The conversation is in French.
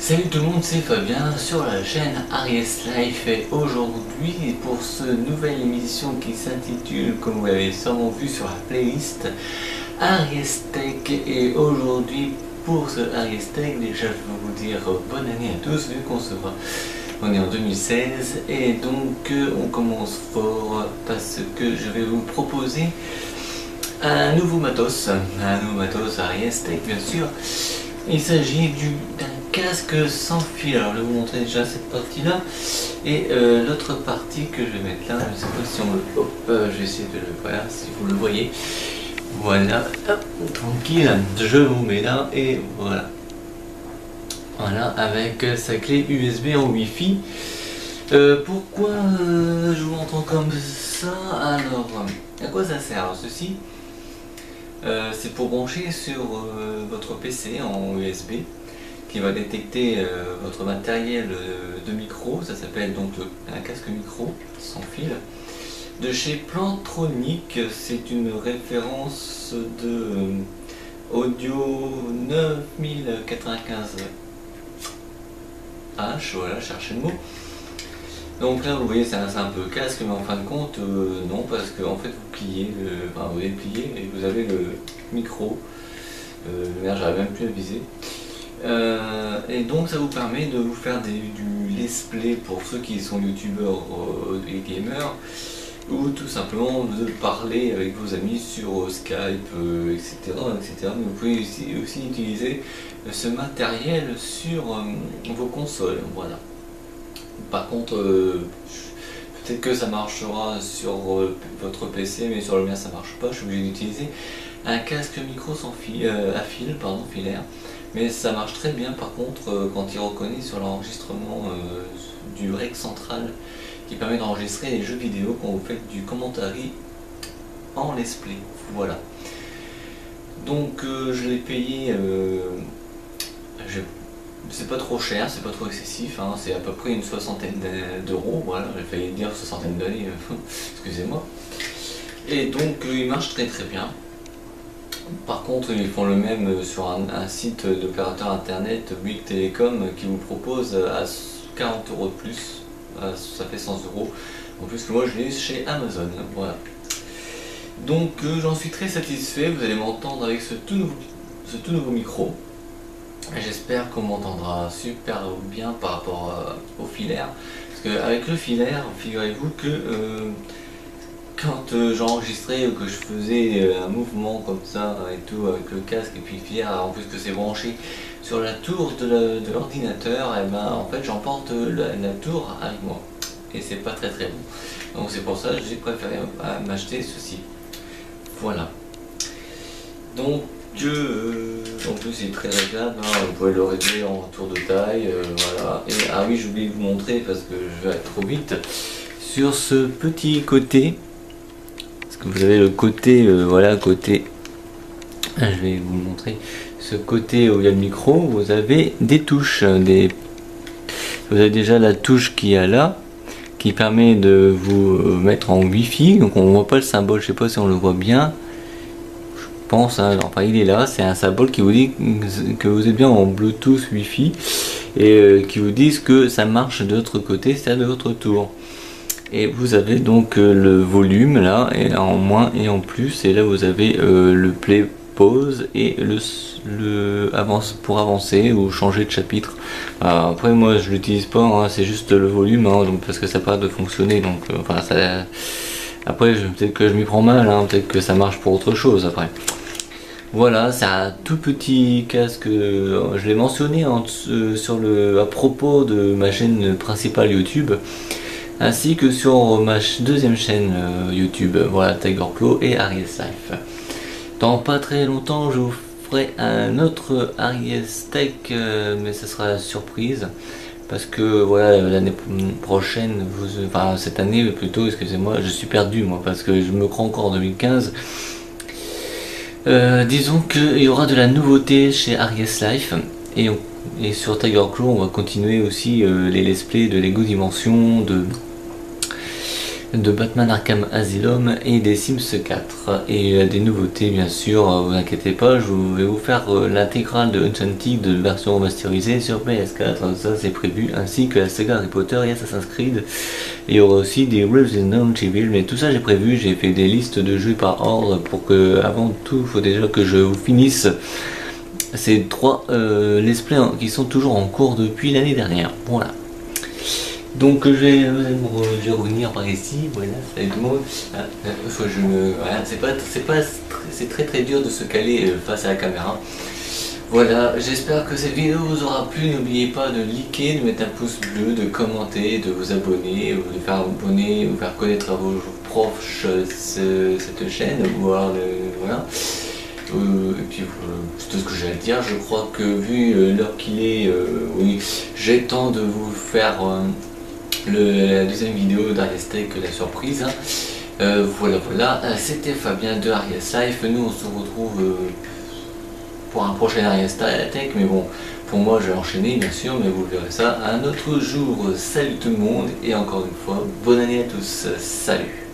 Salut tout le monde, c'est Fabien sur la chaîne Aries Life et aujourd'hui pour ce nouvelle émission qui s'intitule, comme vous l'avez sûrement vu sur la playlist, Aries Tech. Et aujourd'hui pour ce Aries Tech, déjà je veux vous dire bonne année à tous vu qu'on se voit. On est en 2016 et donc on commence fort parce que je vais vous proposer un nouveau matos Aries Tech bien sûr. Il s'agit d'un casque sans fil. Alors je vais vous montrer déjà cette partie là et l'autre partie que je vais mettre là. Je ne sais pas si on le... Hop, je vais essayer de le voir si vous le voyez. Voilà, hop, tranquille, je vous mets là et voilà. Voilà, avec sa clé USB en Wi-Fi. Pourquoi je vous montre comme ça? Alors, à quoi ça sert? Alors, ceci, c'est pour brancher sur votre PC en USB qui va détecter votre matériel de micro. Ça s'appelle donc un casque micro sans fil de chez Plantronic. C'est une référence de audio 9095H, voilà, cherchez le mot. Donc là vous voyez c'est un peu casque, mais en fin de compte non, parce que en fait vous pliez, enfin vous allez plier et vous avez le micro. Merde, j'arrive même plus à viser. Et donc ça vous permet de vous faire du let's play pour ceux qui sont youtubeurs et gamers, ou tout simplement de parler avec vos amis sur Skype, etc., etc. Mais vous pouvez aussi utiliser ce matériel sur vos consoles, voilà. Par contre, peut-être que ça marchera sur votre PC, mais sur le mien ça marche pas. Je suis obligé d'utiliser un casque micro sans fil, filaire. Mais ça marche très bien par contre quand il reconnaît sur l'enregistrement du rec central qui permet d'enregistrer les jeux vidéo quand vous faites du commentary en let's play. Voilà. Donc je l'ai payé, c'est pas trop cher, c'est pas trop excessif, hein, c'est à peu près une soixantaine d'euros, voilà, j'ai failli dire soixantaine d'années, excusez-moi. Et donc il marche très très bien. Par contre ils font le même sur un site d'opérateur internet, Bouygues Télécom, qui vous propose à 40 euros de plus, ça fait 100 euros en plus que moi je l'ai chez Amazon, voilà. Donc j'en suis très satisfait, vous allez m'entendre avec ce tout nouveau micro. J'espère qu'on m'entendra super bien par rapport au filaire, parce qu'avec le filaire, figurez-vous que quand j'enregistrais ou que je faisais un mouvement comme ça et tout avec le casque et puis le filaire, en plus que c'est branché sur la tour de l'ordinateur, et ben en fait j'emporte la tour avec moi et c'est pas très bon. Donc c'est pour ça que j'ai préféré m'acheter ceci. Voilà. Donc en plus il est très réglable, hein, vous pouvez le régler en tour de taille, voilà. Et ah oui, j'ai oublié de vous montrer parce que je vais aller trop vite. Sur ce petit côté, parce que vous avez le côté, voilà, côté, je vais vous montrer, ce côté où il y a le micro, vous avez des touches, vous avez déjà la touche qui est là, qui permet de vous mettre en Wi-Fi, donc on voit pas le symbole, je sais pas si on le voit bien. Pense, hein, enfin il est là, c'est un symbole qui vous dit que vous êtes bien en Bluetooth Wi-Fi et qui vous disent que ça marche de l'autre côté, c'est de votre tour. Et vous avez donc le volume là, et en moins et en plus, et là vous avez le play, pause et le avance pour avancer ou changer de chapitre. Alors, après moi je l'utilise pas, hein, c'est juste le volume, hein, donc parce que ça part de fonctionner, donc enfin ça. Après peut-être que je m'y prends mal, hein, peut-être que ça marche pour autre chose après. Voilà, c'est un tout petit casque, je l'ai mentionné à propos de ma chaîne principale YouTube, ainsi que sur ma deuxième chaîne YouTube, voilà, Tiger Claw et Aries Life. Dans pas très longtemps, je vous ferai un autre Aries Tech, mais ça sera surprise, parce que voilà, l'année prochaine, enfin cette année plutôt, excusez-moi, je suis perdu moi, parce que je me crois encore en 2015. Disons qu'il y aura de la nouveauté chez Aries Life et sur Tiger Claw on va continuer aussi les let's play de Lego Dimension, de Batman Arkham Asylum et des Sims 4. Et des nouveautés bien sûr, vous inquiétez pas, je vais vous faire l'intégrale de Uncharted de version remasterisée sur PS4, ça c'est prévu, ainsi que la saga Harry Potter et Assassin's Creed. Il y aura aussi des Resident Evil, mais tout ça j'ai prévu, j'ai fait des listes de jeux par ordre pour que, avant tout, il faut déjà que je vous finisse ces 3 let's play qui sont toujours en cours depuis l'année dernière. Voilà. Donc je vais revenir par ici, voilà, salut tout le monde. Faut que je me... Voilà, c'est très dur de se caler face à la caméra. Voilà, j'espère que cette vidéo vous aura plu. N'oubliez pas de liker, de mettre un pouce bleu, de commenter, de vous abonner, de faire abonner, ou faire connaître à vos proches cette chaîne, voilà. Et puis c'est tout ce que j'ai à dire. Je crois que vu l'heure qu'il est, oui, j'ai le temps de vous faire la deuxième vidéo d'Arias Tech, la surprise. Voilà, c'était Fabien de Arias Life. Nous on se retrouve pour un prochain Arias Tech, mais bon, pour moi je vais enchaîner bien sûr, mais vous verrez ça un autre jour. Salut tout le monde, et encore une fois, bonne année à tous, salut.